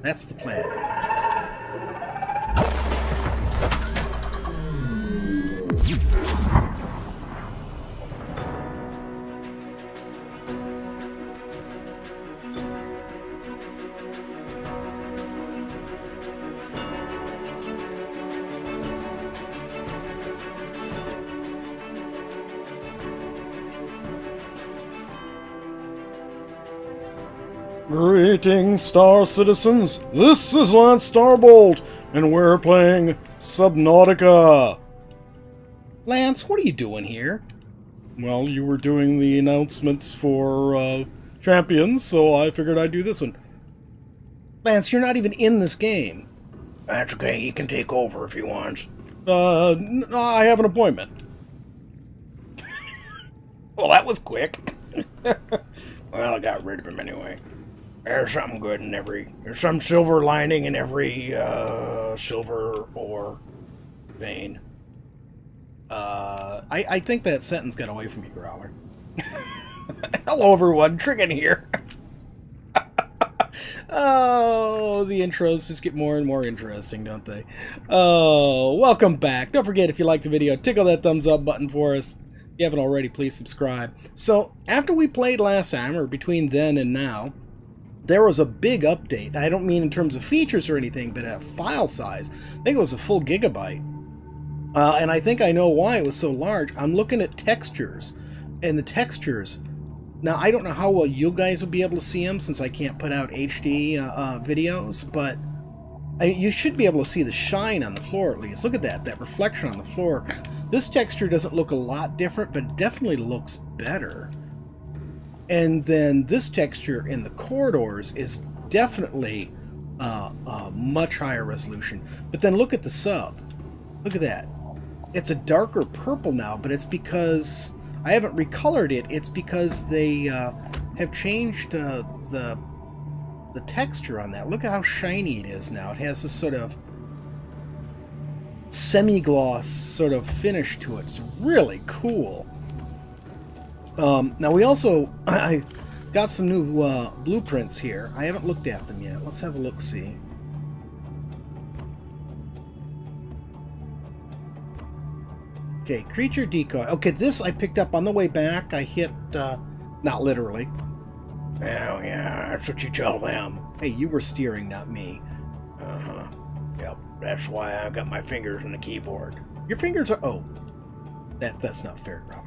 That's the plan. Lance. Greetings, Star Citizens. This is Lance Starbolt, and we're playing Subnautica. Lance, what are you doing here? Well, you were doing the announcements for Champions, so I figured I'd do this one. Lance, you're not even in this game. That's okay. You can take over if you want. I have an appointment. Well, that was quick. Well, I got rid of him anyway. There's something good in there's some silver lining in every, silver ore vein. I think that sentence got away from you, Growler. Hello, everyone. Triggin here. Oh, the intros just get more and more interesting, don't they? Oh, welcome back. Don't forget, if you liked the video, tickle that thumbs up button for us. If you haven't already, please subscribe. So, after we played last time, or between then and now, there was a big update. I don't mean in terms of features or anything, but at file size. I think it was a full gigabyte. And I think I know why it was so large. I'm looking at textures, and the textures... Now, I don't know how well you guys will be able to see them, since I can't put out HD videos, but you should be able to see the shine on the floor, at least. Look at that reflection on the floor. This texture doesn't look a lot different, but it definitely looks better. And then this texture in the corridors is definitely a much higher resolution. But then look at the sub. Look at that. It's a darker purple now, but it's because... I haven't recolored it. It's because they have changed the texture on that. Look at how shiny it is now. It has this sort of semi-gloss sort of finish to it. It's really cool. Now we also I got some new blueprints here. I haven't looked at them yet. Let's have a look-see. Okay, creature decoy. Okay, this I picked up on the way back. I hit, not literally. Oh, yeah, that's what you tell them. Hey, you were steering, not me. Uh-huh. Yep, that's why I got my fingers on the keyboard. Your fingers are... Oh. That's not fair, Robert.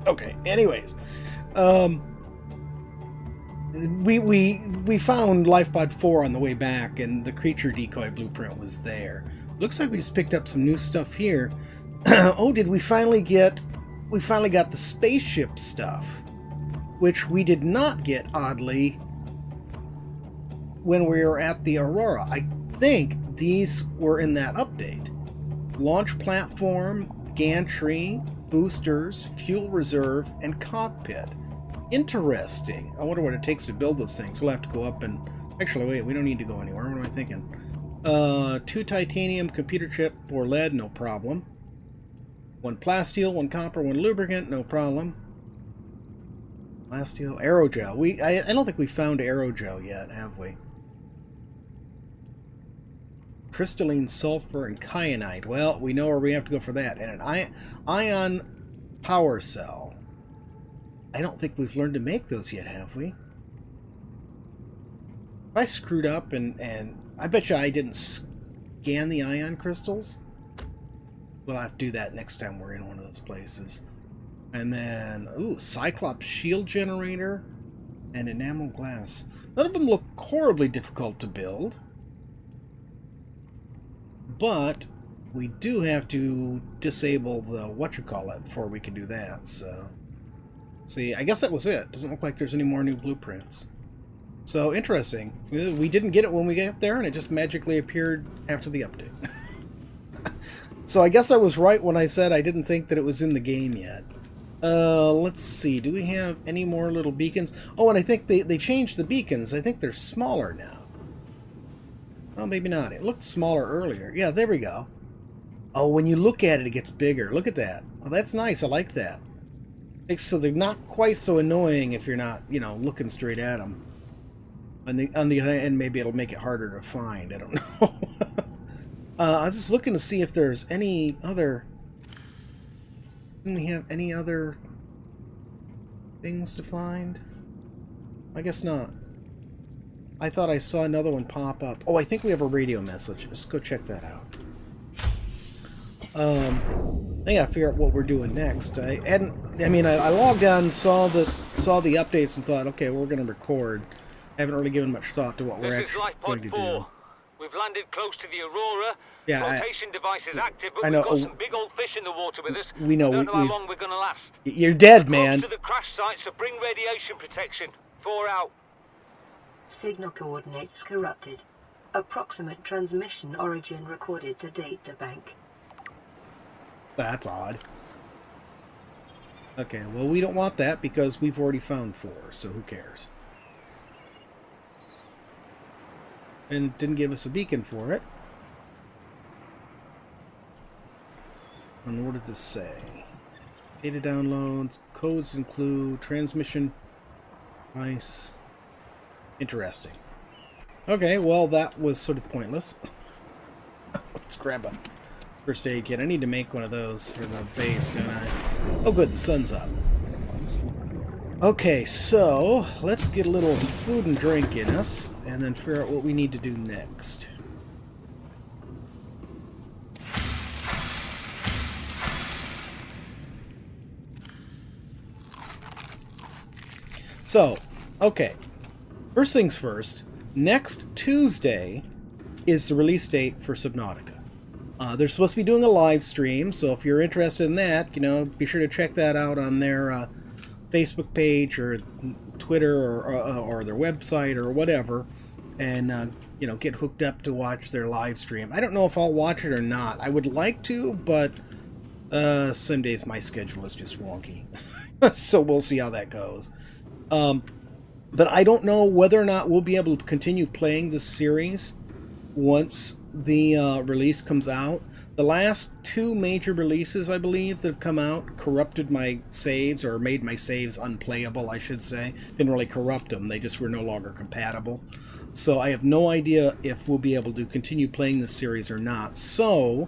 Okay, anyways. We found Lifebot 4 on the way back, and the creature decoy blueprint was there. Looks like we just picked up some new stuff here. Oh, did we finally get... We finally got the spaceship stuff, which we did not get, oddly, when we were at the Aurora. I think these were in that update. Launch platform, gantry, boosters, fuel reserve, and cockpit. Interesting. I wonder what it takes to build those things. We'll have to go up and... Actually, wait, we don't need to go anywhere. What am I thinking? 2 titanium computer chip, 4 lead, no problem. 1 plasteel, 1 copper, 1 lubricant, no problem. Plasteel, aerogel. I don't think we found aerogel yet, have we? Crystalline sulfur and kyanite. Well, we know where we have to go for that. And an ion power cell. I don't think we've learned to make those yet, have we? I screwed up and I bet you I didn't scan the ion crystals. We'll have to do that next time we're in one of those places. And then, ooh, Cyclops shield generator and enamel glass. None of them look horribly difficult to build. But we do have to disable the whatchamacallit before we can do that. So, see, I guess that was it. Doesn't look like there's any more new blueprints. So, interesting. We didn't get it when we got there, and it just magically appeared after the update. So I guess I was right when I said I didn't think that it was in the game yet. Let's see. Do we have any more little beacons? Oh, and I think they changed the beacons. I think they're smaller now. Well, maybe not. It looked smaller earlier. Yeah, there we go. Oh, when you look at it, it gets bigger. Look at that. Oh, that's nice. I like that. So they're not quite so annoying if you're not, you know, looking straight at them. On the other end, maybe it'll make it harder to find. I don't know. I was just looking to see if there's any other... Didn't we have any other things to find? I guess not. I thought I saw another one pop up. Oh, I think we have a radio message. Let's go check that out. I gotta figure out what we're doing next. I logged on, saw the updates, and thought, okay, we're gonna record. I haven't really given much thought to what we're actually going to do. We've landed close to the Aurora. Yeah, flotation device is active, but I know. we've got some big old fish in the water with us. We know. I don't know how long we're gonna last. You're dead, man. Close to the crash site, so bring radiation protection. 4 out. Signal coordinates corrupted. Approximate transmission origin recorded to data bank. That's odd. Okay, well, we don't want that because we've already found 4, so who cares? And it didn't give us a beacon for it. And what does this say? Data downloads, codes include transmission. Nice. Interesting. Okay, well, that was sort of pointless. Let's grab a first aid kit. I need to make one of those for the base, don't I? Oh, good, the sun's up. Okay, so let's get a little food and drink in us, and then figure out what we need to do next. So, okay. First things first, next Tuesday is the release date for Subnautica. They're supposed to be doing a live stream, so if you're interested in that, you know, be sure to check that out on their Facebook page or Twitter or their website or whatever, and you know, get hooked up to watch their live stream. I don't know if I'll watch it or not. I would like to, but some days my schedule is just wonky, so we'll see how that goes. But I don't know whether or not we'll be able to continue playing this series once the release comes out. The last 2 major releases, I believe, that have come out corrupted my saves, or made my saves unplayable, I should say. Didn't really corrupt them, they just were no longer compatible. So I have no idea if we'll be able to continue playing this series or not. So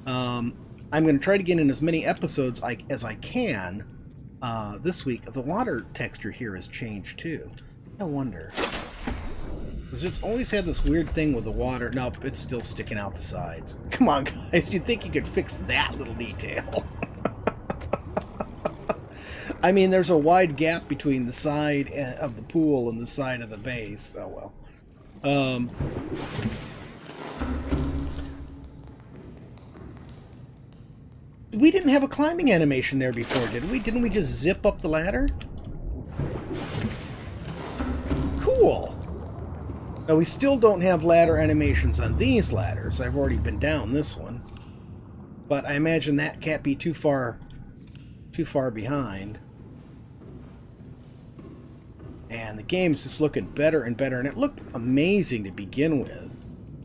I'm going to try to get in as many episodes as I can this week. The water texture here has changed too. I wonder. Because it's always had this weird thing with the water. Nope, it's still sticking out the sides. Come on, guys. You'd think you could fix that little detail. I mean, there's a wide gap between the side of the pool and the side of the base. Oh, well. We didn't have a climbing animation there before, did we? Didn't we just zip up the ladder? Cool. Now, we still don't have ladder animations on these ladders. I've already been down this one. But I imagine that can't be too far behind. And the game's just looking better and better, and it looked amazing to begin with.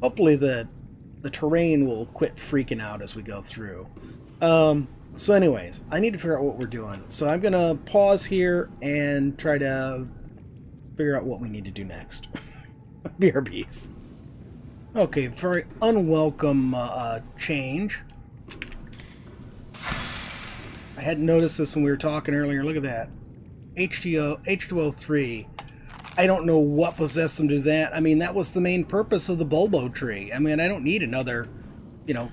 Hopefully the terrain will quit freaking out as we go through. So anyways, I need to figure out what we're doing. So I'm going to pause here and try to figure out what we need to do next. BRBs. Okay, very unwelcome change. I hadn't noticed this when we were talking earlier. Look at that. H2O3. I don't know what possessed them to do that. I mean, that was the main purpose of the Bulbo tree. I mean, I don't need another, you know,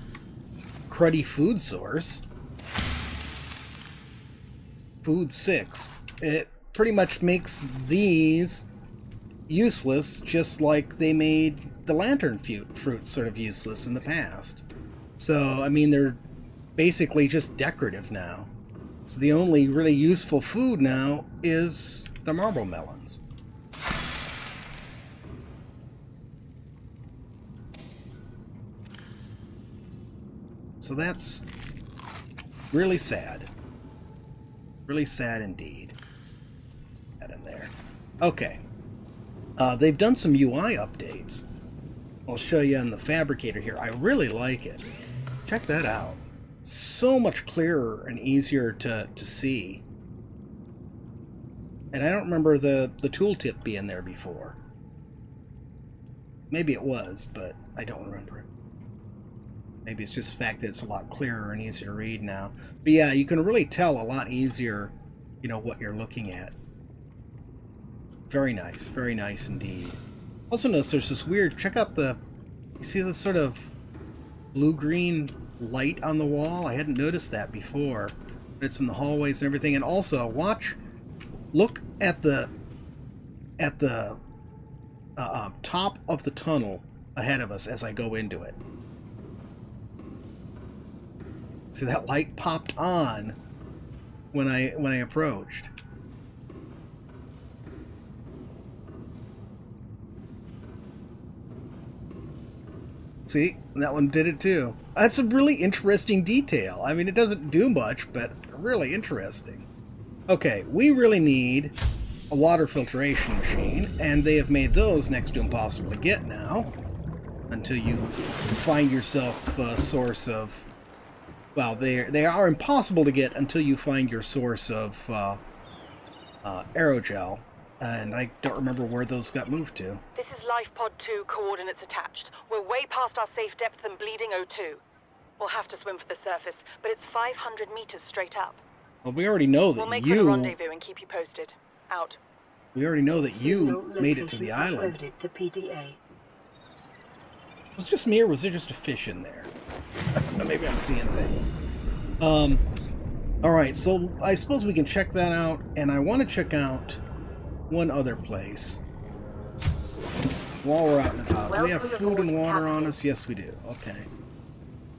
cruddy food source. Food 6. It pretty much makes these useless, just like they made the lantern fruit sort of useless in the past. So, I mean, they're basically just decorative now. So the only really useful food now is the marble melons. So that's really sad. Really sad indeed. That in there. Okay. They've done some UI updates. I'll show you on the Fabricator here. I really like it. Check that out. So much clearer and easier to see. And I don't remember the tooltip being there before. Maybe it was, but I don't remember it. Maybe it's just the fact that it's a lot clearer and easier to read now. But yeah, you can really tell a lot easier, you know, what you're looking at. Very nice indeed. Also notice there's this weird, check out the, you see this sort of blue-green light on the wall? I hadn't noticed that before. But it's in the hallways and everything. And also, look at the top of the tunnel ahead of us as I go into it. See, that light popped on when I approached. See, that one did it too. That's a really interesting detail. I mean, it doesn't do much, but really interesting. Okay, we really need a water filtration machine, and they have made those next to impossible to get now, until you find yourself a source of, well, they are impossible to get until you find your source of aerogel, and I don't remember where those got moved to. This is Life Pod 2, coordinates attached. We're way past our safe depth and bleeding O2. We'll have to swim for the surface, but it's 500 meters straight up. Well, we already know that we'll make for the rendezvous and keep you posted. Out. We already know that you made it to the island. To PDA. Was it just me, or was there just a fish in there? Maybe I'm seeing things. Alright, so I suppose we can check that out, and I want to check out one other place while we're out and about. Do we have food and water on us? Yes, we do. Okay.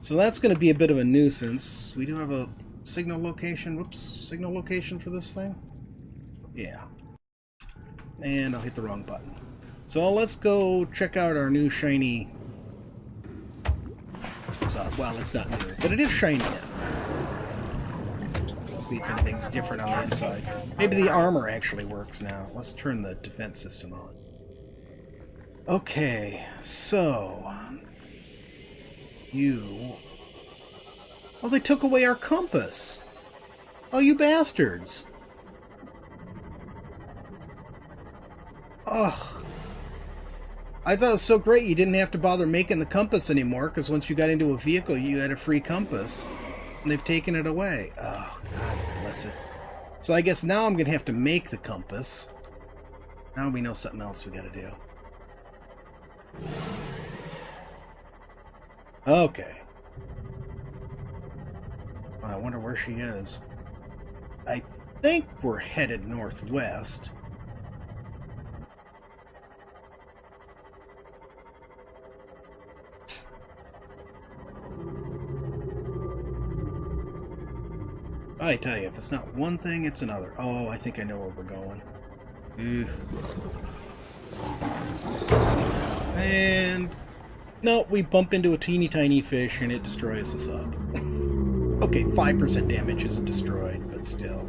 So that's going to be a bit of a nuisance. We do have a signal location. Whoops. Signal location for this thing? Yeah. And I'll hit the wrong button. So let's go check out our new shiny... well, it's not new, but it is shiny now. Let's see if anything's different on the inside. Maybe the armor actually works now. Let's turn the defense system on. Okay, so... You... Oh, they took away our compass! Oh, you bastards! Ugh. I thought it was so great you didn't have to bother making the compass anymore, because once you got into a vehicle, you had a free compass. And they've taken it away. Oh, God bless it. So I guess now I'm going to have to make the compass. Now we know something else we got to do. Okay. I wonder where she is. I think we're headed northwest. I tell you, if it's not one thing, it's another. Oh, I think I know where we're going. And... no, we bump into a teeny tiny fish and it destroys us up. Okay, 5% damage isn't destroyed, but still.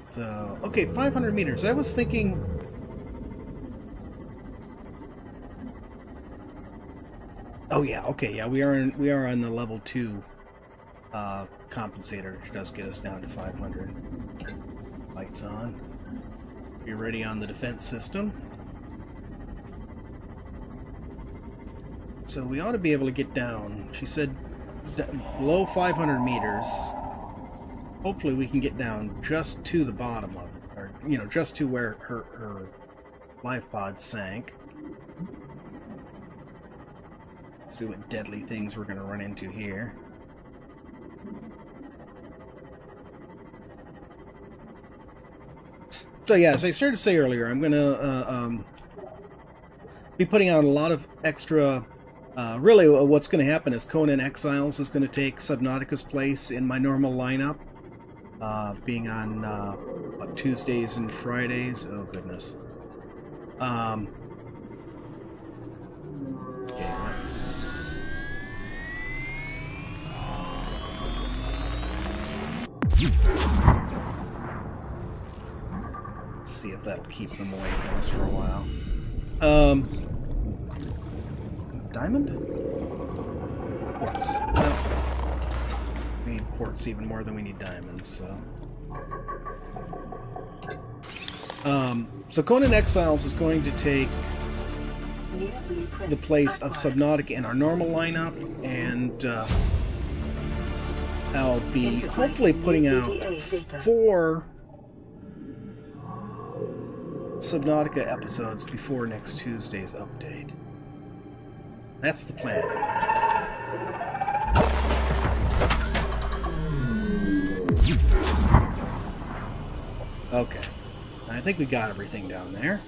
So, okay, 500 meters. I was thinking... oh yeah, okay, yeah, we are on the level 2 compensator, which does get us down to 500. Lights on. You're ready on the defense system. So we ought to be able to get down. She said below 500 meters. Hopefully we can get down just to the bottom of it, or you know, just to where her life pod sank. See what deadly things we're going to run into here. So yeah, as I started to say earlier, I'm going to be putting out a lot of extra... really, what's going to happen is Conan Exiles is going to take Subnautica's place in my normal lineup, being on what, Tuesdays and Fridays. Oh, goodness. Okay, let's... see if that'll keep them away from us for a while. Diamond? Quartz. No. We need quartz even more than we need diamonds, so... So Conan Exiles is going to take New blueprint the place of acquired. Subnautica in our normal lineup, and I'll be Integrating hopefully putting new out PDA data. 4 Subnautica episodes before next Tuesday's update. That's the plan. Okay. I think we got everything down there.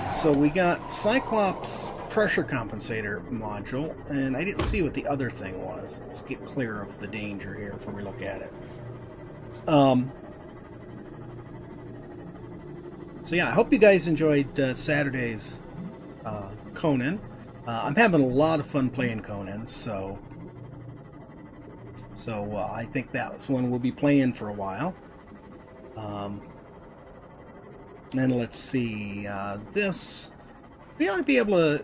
So we got Cyclops pressure compensator module, and I didn't see what the other thing was. Let's get clear of the danger here before we look at it. So yeah, I hope you guys enjoyed Saturday's Conan. I'm having a lot of fun playing Conan, so I think that's one we'll be playing for a while. And let's see, this, we ought to be able to,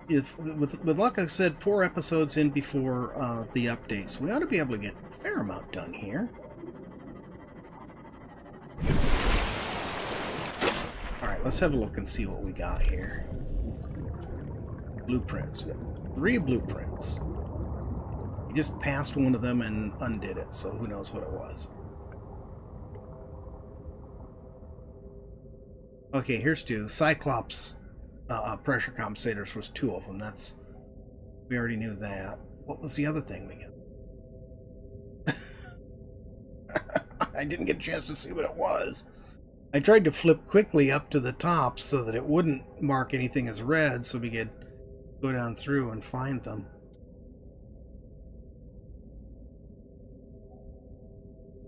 if with like I said, 4 episodes in before the updates, we ought to be able to get a fair amount done here. Alright, let's have a look and see what we got here. Blueprints. We got 3 blueprints. You just passed one of them and undid it, so who knows what it was. Okay, here's 2. Cyclops pressure compensators was 2 of them. We already knew that. What was the other thing we got? I didn't get a chance to see what it was. I tried to flip quickly up to the top so that it wouldn't mark anything as red, so we could go down through and find them.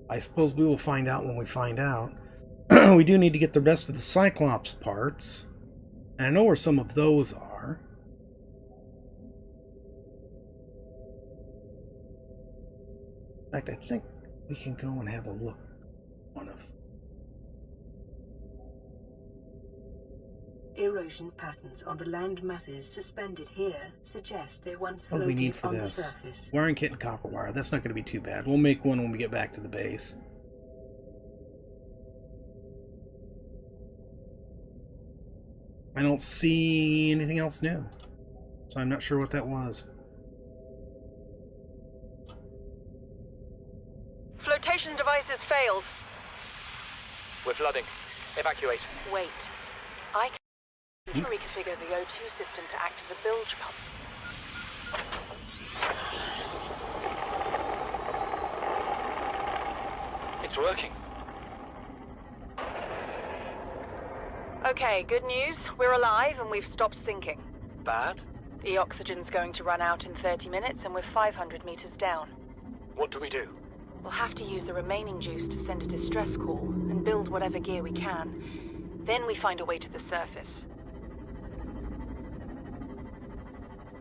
I suppose we will find out when we find out. We do need to get the rest of the Cyclops parts, and I know where some of those are. In fact, I think we can go and have a look at one of them. Erosion patterns on the land masses suspended here suggest they once What do we need floated for on the this? surface. Wiring kit and copper wire. That's not going to be too bad. We'll make one when we get back to the base. I don't see anything else new, so I'm not sure what that was. Flotation devices failed. We're flooding. Evacuate. Wait. I can reconfigure the O2 system to act as a bilge pump. It's working. Okay, good news. We're alive and we've stopped sinking. Bad? The oxygen's going to run out in 30 minutes and we're 500 meters down. What do we do? We'll have to use the remaining juice to send a distress call and build whatever gear we can. Then we find a way to the surface.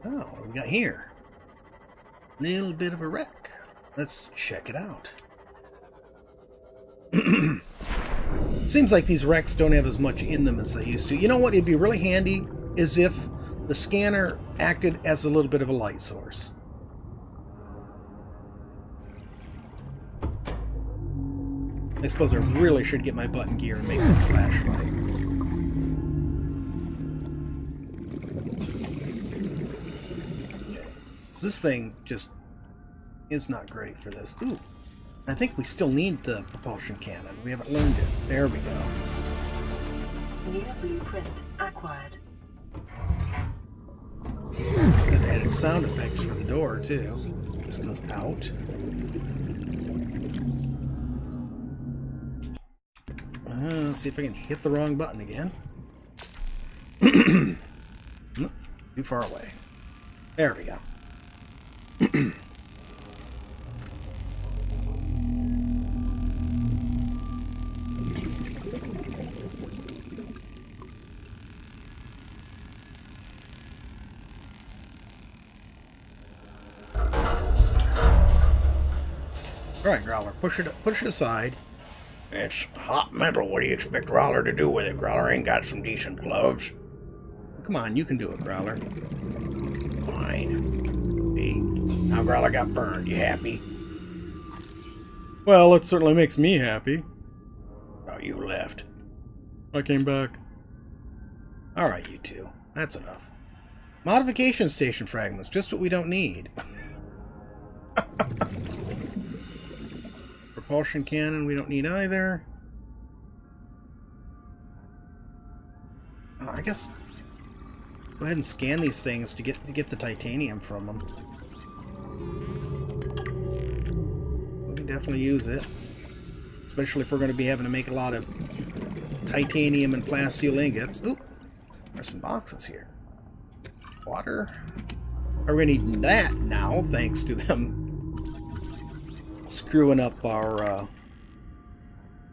Oh, what do we got here? Little bit of a wreck. Let's check it out. Seems like these wrecks don't have as much in them as they used to. You know what? It'd be really handy is if the scanner acted as a little bit of a light source. I suppose I really should get my button gear and make a flashlight. Okay. So this thing just is not great for this. Ooh. I think we still need the propulsion cannon. We haven't learned it. There we go. New blueprint acquired. Got added sound effects for the door, too. This goes out. Let's see if I can hit the wrong button again. Nope, too far away. There we go. Alright, Growler, push it aside. It's hot metal. What do you expect Growler to do with it? Growler ain't got some decent gloves. Come on, you can do it, Growler. Fine. See? Now Growler got burned. You happy? Well, it certainly makes me happy. Oh, you left. I came back. Alright, you two. That's enough. Modification station fragments. Just what we don't need. Propulsion cannon we don't need either. I guess go ahead and scan these things to get the titanium from them. We can definitely use it, especially if we're going to be having to make a lot of titanium and plasteel ingots. Oop, there's some boxes here. Water. Are we gonna need that now? Thanks to them screwing up our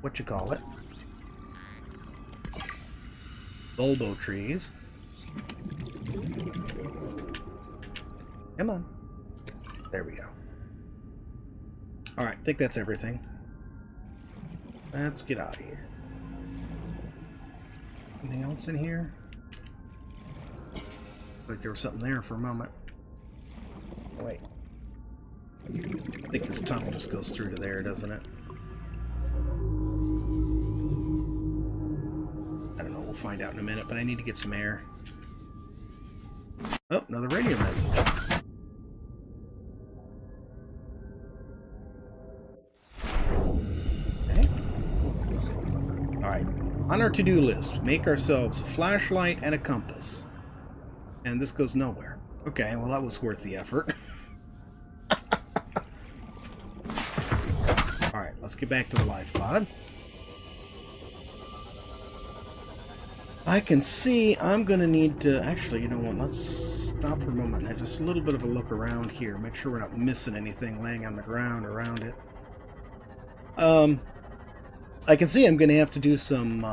what you call it? Bulbo trees. Come on. There we go. Alright, I think that's everything. Let's get out of here. Anything else in here? Like there was something there for a moment. Oh, wait. I think this tunnel just goes through to there, doesn't it? I don't know, we'll find out in a minute, but I need to get some air. Oh, another radio message. Okay. Alright. On our to-do list, make ourselves a flashlight and a compass. And this goes nowhere. Okay, well that was worth the effort. Alright, let's get back to the life pod. I can see I'm going to need to... Actually, you know what? Let's stop for a moment and have just a little bit of a look around here. Make sure we're not missing anything laying on the ground around it. I can see I'm going to have to do some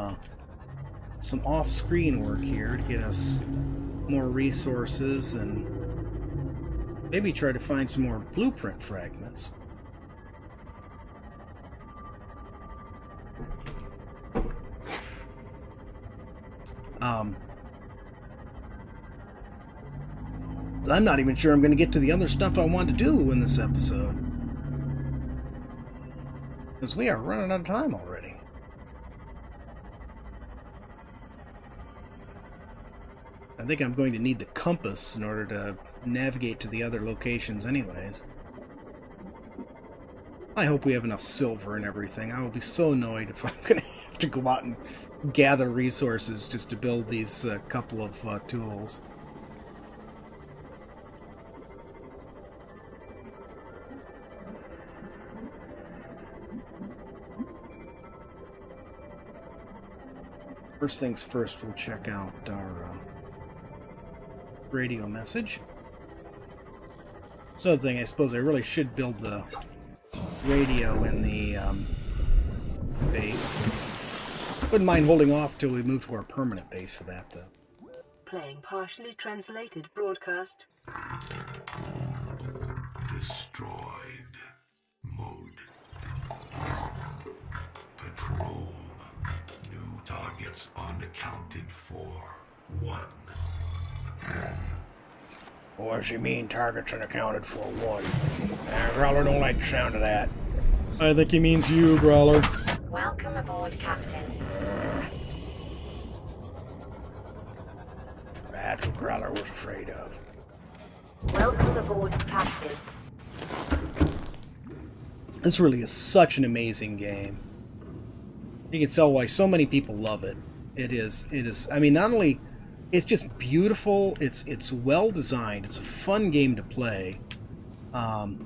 off-screen work here to get us more resources and maybe try to find some more blueprint fragments. I'm not even sure I'm going to get to the other stuff I want to do in this episode, because we are running out of time already. I think I'm going to need the compass in order to navigate to the other locations anyways. I hope we have enough silver and everything. I will be so annoyed if I'm going to have to go out and gather resources just to build these couple of tools. First things first, we'll check out our radio message. So the thing, I suppose I really should build the radio in the base. Wouldn't mind holding off till we move to our permanent base for that, though. Playing partially translated broadcast. Destroyed. Mode. Patrol. New targets unaccounted for. 1. What does he mean, targets unaccounted for 1? Growler don't like the sound of that. I think he means you, Growler. Welcome aboard, Captain. That's what Growler was afraid of. Welcome aboard, Captain. This really is such an amazing game. You can tell why so many people love it. It is, I mean, not only... It's just beautiful. It's well designed. It's a fun game to play. Oh,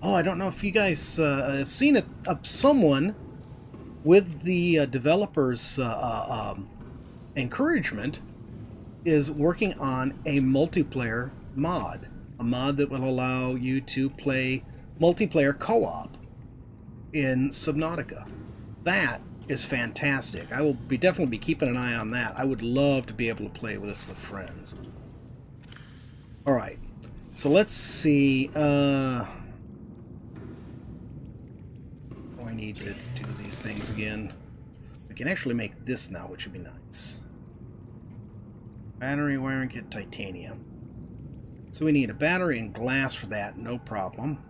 I don't know if you guys have seen it. Someone with the developers' encouragement is working on a multiplayer mod. A mod that will allow you to play multiplayer co-op in Subnautica. That is fantastic. I will definitely be keeping an eye on that. I would love to be able to play with this with friends. Alright, so let's see. I need to do these things again. We can actually make this now, which would be nice. Battery, wiring kit, titanium. So we need a battery and glass for that, no problem.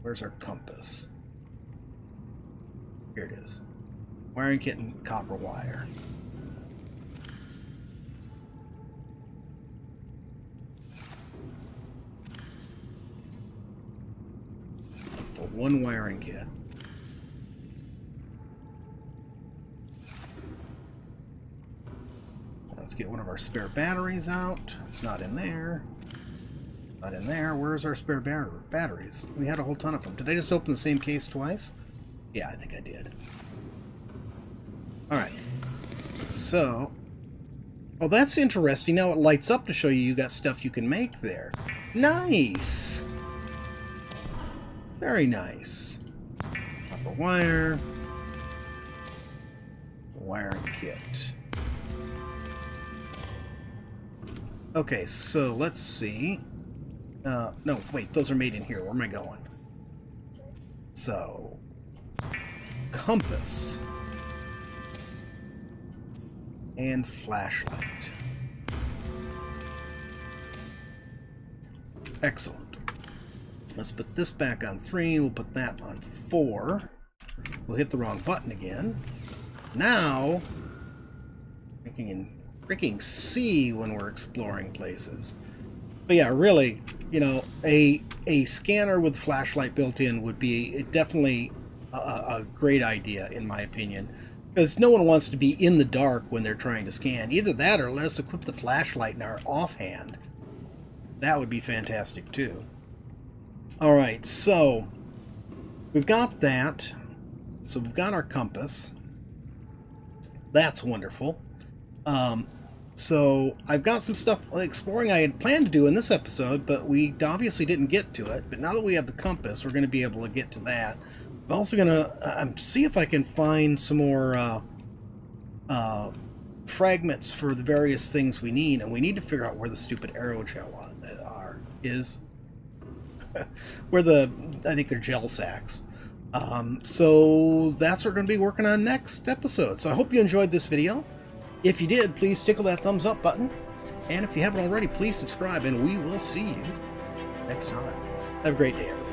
Where's our compass? Here it is. Wiring kit and copper wire. got one wiring kit. Let's get one of our spare batteries out. It's not in there. Not in there. Where's our spare batteries? We had a whole ton of them. Did I just open the same case twice? Yeah, I think I did. Alright. So... oh, that's interesting. Now it lights up to show you got stuff you can make there. Nice! Very nice. Copper wire. Wiring kit. Okay, so let's see. No, wait, those are made in here. Where am I going? So... compass. And flashlight. Excellent. Let's put this back on 3. We'll put that on 4. We'll hit the wrong button again. Now, freaking C when we're exploring places. But yeah, really, you know, a scanner with flashlight built in would be definitely a great idea, in my opinion. Because no one wants to be in the dark when they're trying to scan. Either that or let us equip the flashlight in our offhand. That would be fantastic too. Alright, so we've got that. So we've got our compass. That's wonderful. So I've got some stuff exploring I had planned to do in this episode, but we obviously didn't get to it. But now that we have the compass, we're going to be able to get to that. I'm also going to see if I can find some more fragments for the various things we need, and we need to figure out where the stupid aerogel is. Where I think they're gel sacks. So that's what we're going to be working on next episode. So I hope you enjoyed this video. If you did, please tickle that thumbs up button. And if you haven't already, please subscribe, and we will see you next time. Have a great day, everyone.